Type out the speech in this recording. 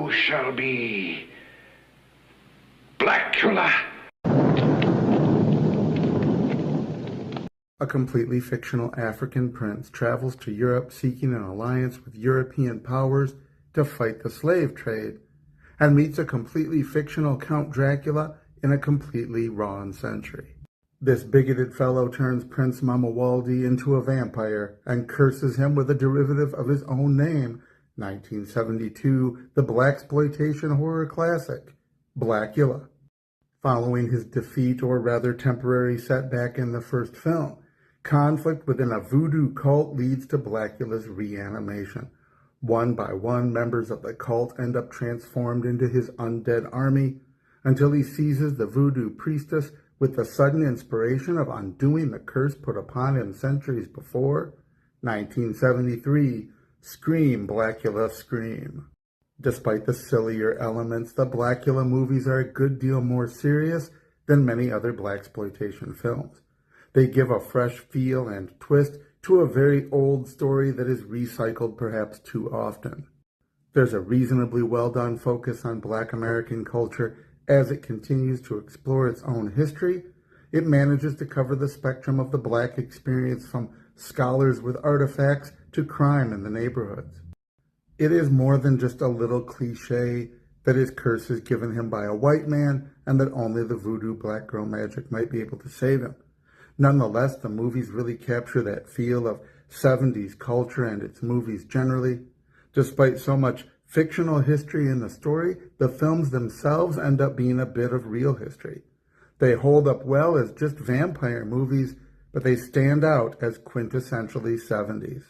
You shall be Blacula. A completely fictional African prince travels to Europe seeking an alliance with European powers to fight the slave trade, and meets a completely fictional Count Dracula in a completely wrong century. This bigoted fellow turns Prince Mamawaldi into a vampire and curses him with a derivative of his own name, 1972, the blaxploitation horror classic, Blacula. Following his defeat, or rather temporary setback in the first film, conflict within a voodoo cult leads to Blacula's reanimation. One by one, members of the cult end up transformed into his undead army until he seizes the voodoo priestess with the sudden inspiration of undoing the curse put upon him centuries before. 1973, Scream, Blacula, Scream. Despite the sillier elements, the Blacula movies are a good deal more serious than many other blaxploitation films. They give a fresh feel and twist to a very old story that is recycled perhaps too often. There's a reasonably well-done focus on Black American culture as it continues to explore its own history. It manages to cover the spectrum of the Black experience, from scholars with artifacts to crime in the neighborhoods. It is more than just a little cliche that his curse is given him by a white man and that only the voodoo black girl magic might be able to save him. Nonetheless, the movies really capture that feel of 70s culture and its movies generally. Despite so much fictional history in the story, the films themselves end up being a bit of real history. They hold up well as just vampire movies, but they stand out as quintessentially 70s.